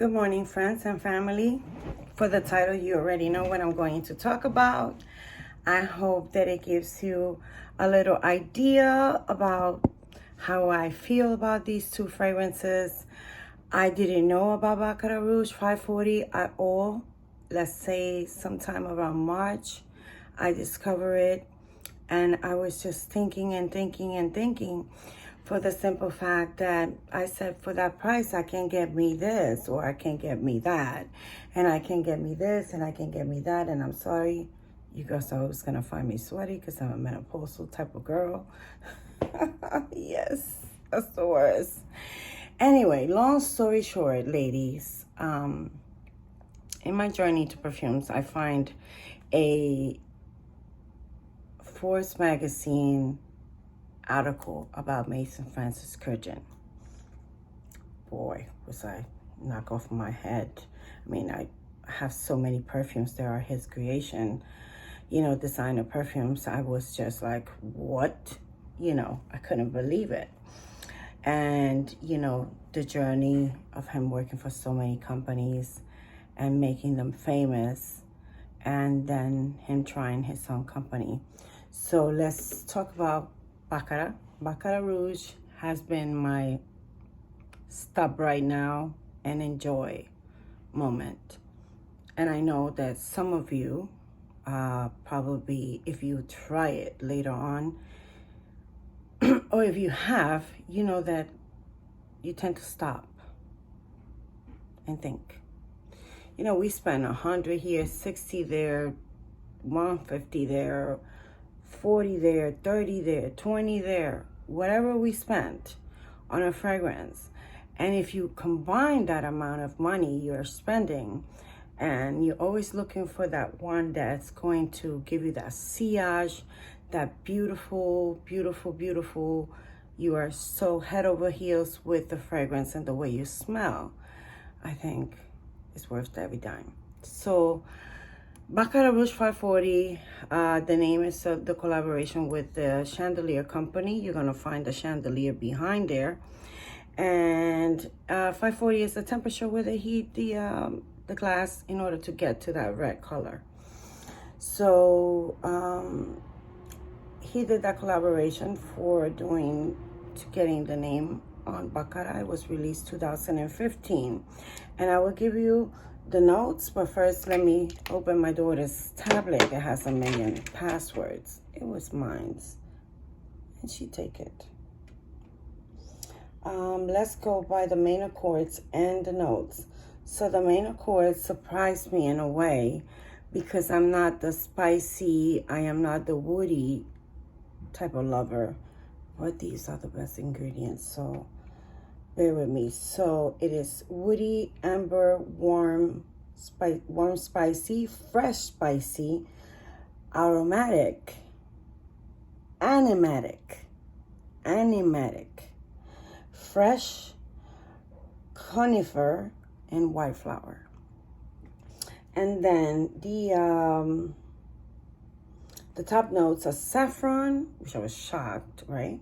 Good morning, friends and family. For the title, you already know what I'm going to talk about. I hope that it gives you a little idea about how I feel about these two fragrances. I didn't know about Bacarrat Rouge 540 at all. Let's say sometime around March, I discovered it, and I was just thinking and thinking and thinking, for the simple fact that I said, for that price, I can get me this, or I can get me that, and I can get me this, and I can get me that. And I'm sorry, you guys are always gonna find me sweaty because I'm a menopausal type of girl. Yes, that's the worst. Anyway, long story short, ladies, in my journey to perfumes, I find a Forbes magazine article about Maison Francis Kurkdjian. Boy, was I knock off my head. I mean, I have so many perfumes that are his creation, designer perfumes. I was just like, what? I couldn't believe it. And, the journey of him working for so many companies and making them famous, and then him trying his own company. So let's talk about Bacarrat. Bacarrat Rouge has been my stop right now and enjoy moment. And I know that some of you, probably if you try it later on, or if you have, you know that you tend to stop and think. We spend 100 here, 60 there, 150 there, 40 there, 30 there, 20 there, whatever we spent on a fragrance. And if you combine that amount of money you're spending, and you're always looking for that one that's going to give you that sillage, that beautiful, beautiful, beautiful, you are so head over heels with the fragrance and the way you smell, I think it's worth every dime. So Bacarrat Rouge 540, the name is the collaboration with the chandelier company. You're gonna find the chandelier behind there. And 540 is the temperature where they heat the glass in order to get to that red color. So he did that collaboration for getting the name on Bacarrat. It was released 2015. And I will give you the notes, but first let me open my daughter's tablet. It has a million passwords. It was mine's, and she take it. Let's go by the main accords and the notes. So the main accords surprised me in a way, because I'm not the spicy, I am not the woody type of lover, but these are the best ingredients, so bear with me. So it is woody, amber, warm spicy, fresh spicy, aromatic, animatic, fresh, conifer, and white flower. And then the top notes are saffron, which I was shocked, right?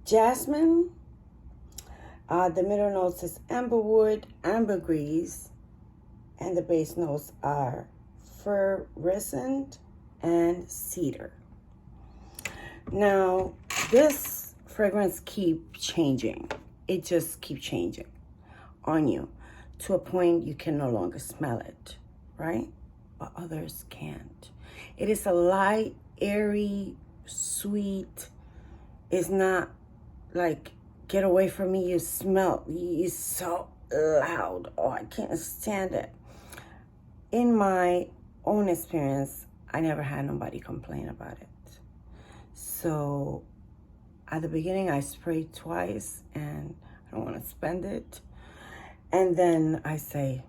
Jasmine. The middle notes is amberwood, ambergris, and the base notes are fluorescent and cedar. Now, this fragrance keeps changing. It just keeps changing on you to a point you can no longer smell it, right? But others can't. It is a light, airy, sweet. It's not like, get away from me, you smell, it's so loud. Oh, I can't stand it. In my own experience, I never had nobody complain about it. So at the beginning, I sprayed twice and I don't want to spend it. And then I say,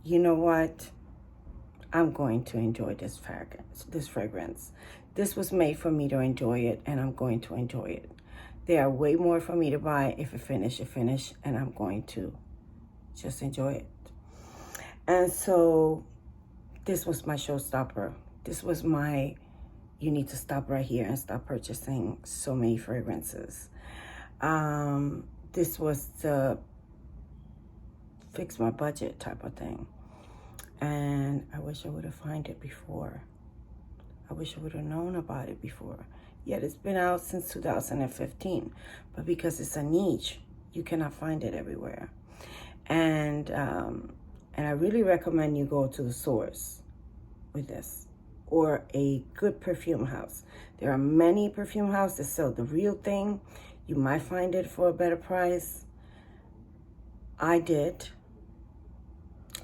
you know what? I'm going to enjoy this fragrance. This was made for me to enjoy it, and I'm going to enjoy it. There are way more for me to buy. If it finish, and I'm going to just enjoy it. And so this was my showstopper. This was my, you need to stop right here and stop purchasing so many fragrances. This was the fix my budget type of thing. And I wish I would have found it before. I wish I would have known about it before. Yet it's been out since 2015, but because it's a niche, you cannot find it everywhere. And I really recommend you go to the source with this, or a good perfume house. There are many perfume houses that sell the real thing. You might find it for a better price. I did.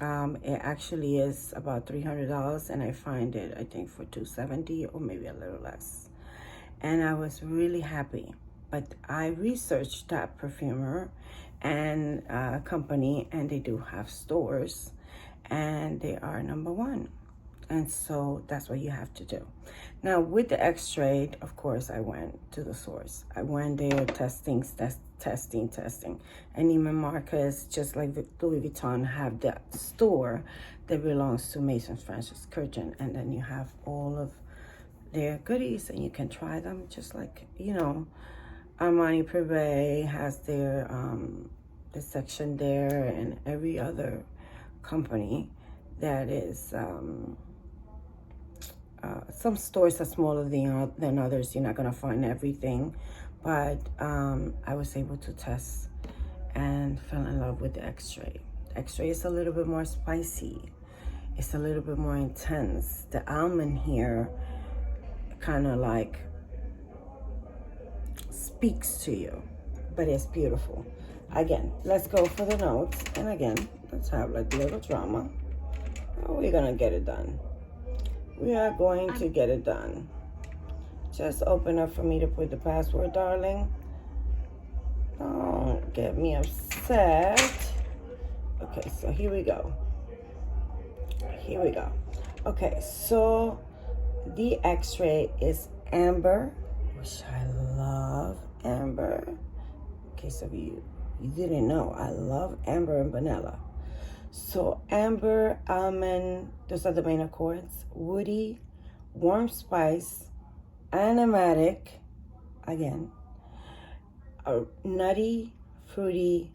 It actually is about $300, and I find it, I think, for $270 or maybe a little less. And I was really happy. But I researched that perfumer and company, and they do have stores, and they are #1. And so that's what you have to do. Now, with the Extraid, of course, I went to the source. I went there, testing. And Neiman Marcus, just like Louis Vuitton, have that store that belongs to Maison Francis Kurkdjian. And then you have all of their goodies, and you can try them, just like, you know, Armani Privé has their the section there, and every other company that is some stores are smaller than others. You're not gonna find everything, but I was able to test and fell in love with the Extraid. Extraid is a little bit more spicy. It's a little bit more intense. The almond here kind of like speaks to you, but it's beautiful. Again, let's go for the notes, and again, let's have like a little drama. Oh, we're gonna get it done. We are going to get it done. Just open up for me to put the password, darling. Don't get me upset. Okay, so here we go. Okay, so the Extraid is amber, which I love amber. In case of you didn't know, I love amber and vanilla. So amber, almond, those are the main accords. Woody, warm spice, aromatic, again, nutty, fruity,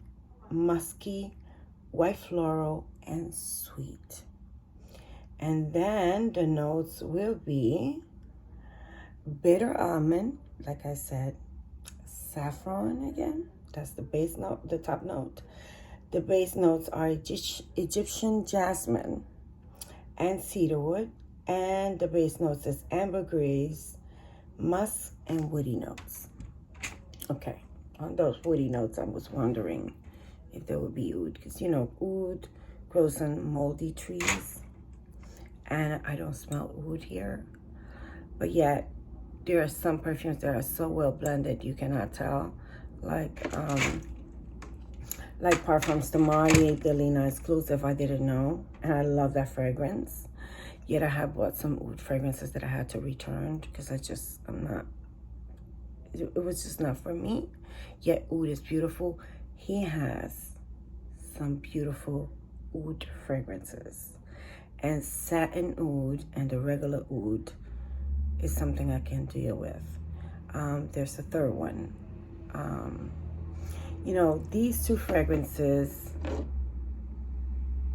musky, white floral, and sweet. And then the notes will be bitter almond, like I said, saffron again. That's the base note, the top note. The base notes are Egyptian jasmine and cedarwood. And the base notes is ambergris, musk, and woody notes. Okay, on those woody notes, I was wondering if there would be oud, because you know oud grows on moldy trees, and I don't smell oud here. But yet, there are some perfumes that are so well blended you cannot tell, like Parfums de Marly, the Lina exclusive. I didn't know, and I love that fragrance. Yet I have bought some oud fragrances that I had to return because it was just not for me. Yet oud is beautiful. He has some beautiful oud fragrances. And satin oud and the regular oud is something I can deal with. There's a third one. You know, these two fragrances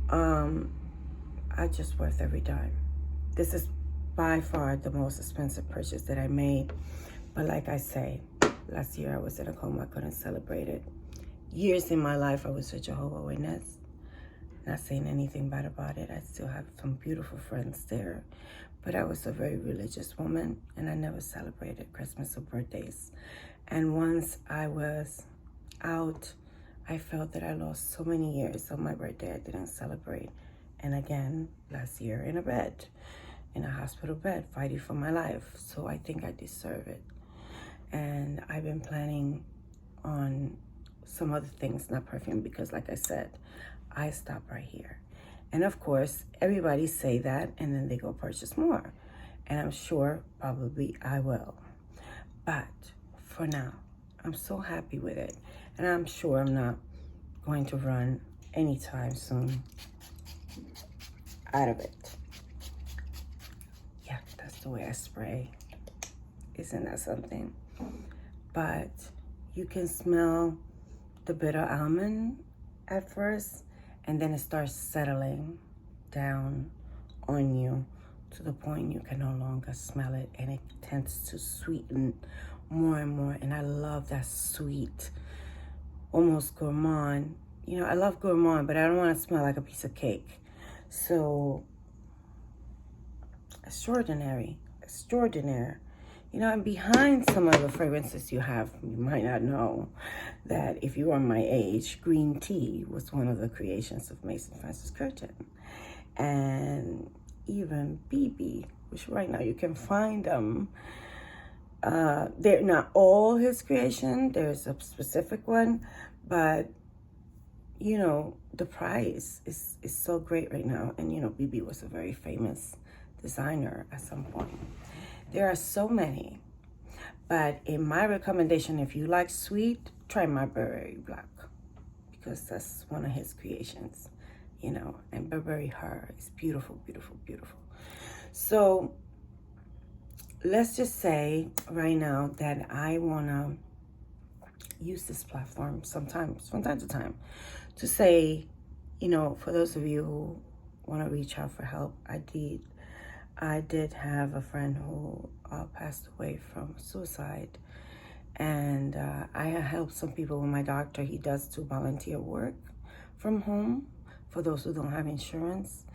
are just worth every dime. This is by far the most expensive purchase that I made. But like I say, last year I was in a coma, I couldn't celebrate it. Years in my life I was a Jehovah's Witness. Not saying anything bad about it. I still have some beautiful friends there. But I was a very religious woman, and I never celebrated Christmas or birthdays. And once I was out, I felt that I lost so many years. On my birthday, I didn't celebrate. And again, last year in a hospital bed, fighting for my life. So I think I deserve it. And I've been planning on some other things, not perfume, because like I said, I stop right here. And of course, everybody say that, and then they go purchase more. And I'm sure probably I will. But for now, I'm so happy with it. And I'm sure I'm not going to run anytime soon out of it. Yeah, that's the way I spray. Isn't that something? But you can smell the bitter almond at first, And then it starts settling down on you to the point you can no longer smell it, and it tends to sweeten more and more. And I love that sweet, almost gourmand. You know, I love gourmand, but I don't want to smell like a piece of cake. So extraordinary. You know, and behind some of the fragrances you have, you might not know that if you are my age, green tea was one of the creations of Maison Francis Kurkdjian. And even BB, which right now you can find them. They're not all his creation. There's a specific one, but you know, the price is so great right now. And you know, BB was a very famous designer at some point. There are so many, but in my recommendation, if you like sweet, try my Burberry Black, because that's one of his creations, you know. And Burberry Her is beautiful, beautiful, beautiful. So let's just say right now that I want to use this platform from time to time to say, you know, for those of you who want to reach out for help, I did have a friend who passed away from suicide, and I helped some people with my doctor. He does do volunteer work from home for those who don't have insurance,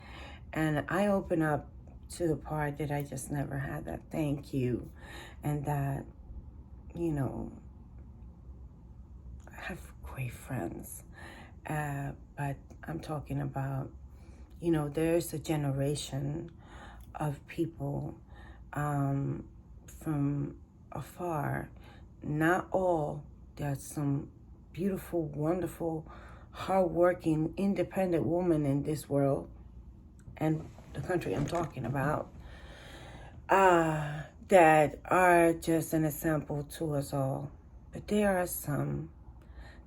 and I open up to the part that I just never had that thank you, and that, you know, I have great friends, but I'm talking about, you know, there's a generation of people from afar. Not all. There's some beautiful, wonderful, hardworking, independent women in this world and the country I'm talking about, that are just an example to us all. But there are some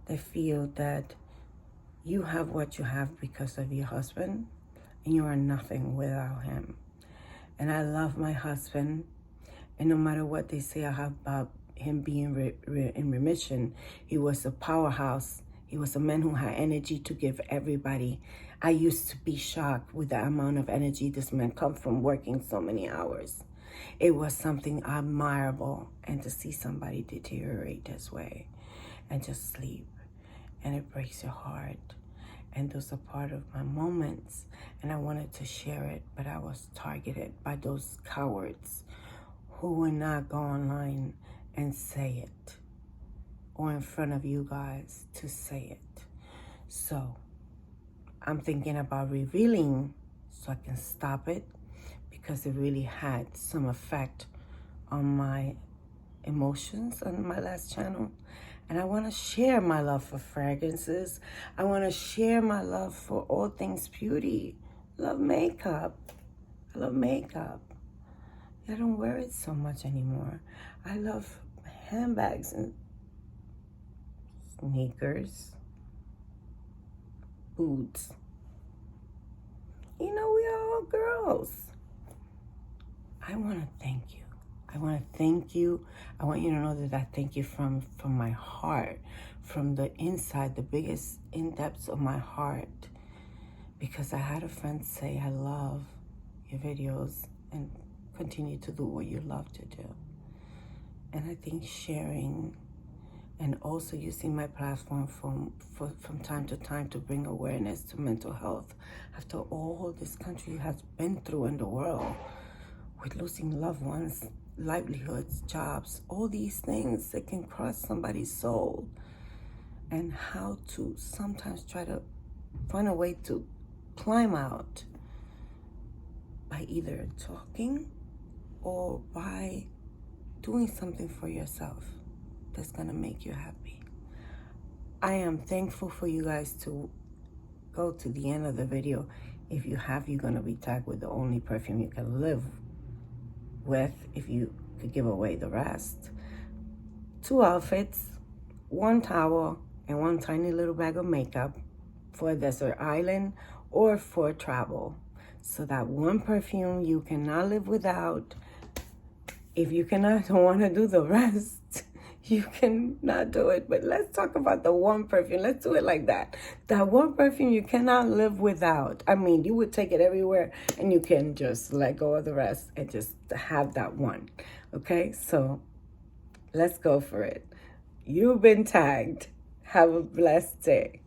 that feel that you have what you have because of your husband, and you are nothing without him. And I love my husband, and no matter what they say about him being in remission, he was a powerhouse. He was a man who had energy to give everybody. I used to be shocked with the amount of energy this man comes from working so many hours. It was something admirable, and to see somebody deteriorate this way and just sleep, and it breaks your heart. And those are part of my moments, and I wanted to share it, but I was targeted by those cowards who would not go online and say it, or in front of you guys to say it. So I'm thinking about revealing so I can stop it, because it really had some effect on my emotions on my last channel. And I want to share my love for fragrances. I want to share my love for all things beauty. I love makeup. I love makeup. I don't wear it so much anymore. I love handbags and sneakers, boots. You know, we are all girls. I want to thank you. I want to thank you. I want you to know that I thank you from my heart, from the inside, the biggest in-depths of my heart. Because I had a friend say, I love your videos and continue to do what you love to do. And I think sharing and also using my platform from time to time to bring awareness to mental health after all this country has been through in the world, with losing loved ones, livelihoods, jobs, all these things that can crush somebody's soul, and how to sometimes try to find a way to climb out by either talking or by doing something for yourself that's gonna make you happy. I am thankful for you guys to go to the end of the video. If you have, you're gonna be tagged with the only perfume you can live with, if you could give away the rest. 2 outfits, 1 towel, and 1 tiny little bag of makeup for a desert island or for travel. So that 1 perfume you cannot live without. If you don't want to do the rest, you can not do it. But let's talk about the one perfume. Let's do it like that. That one perfume you cannot live without. I mean, you would take it everywhere and you can just let go of the rest and just have that one. Okay, so let's go for it. You've been tagged. Have a blessed day.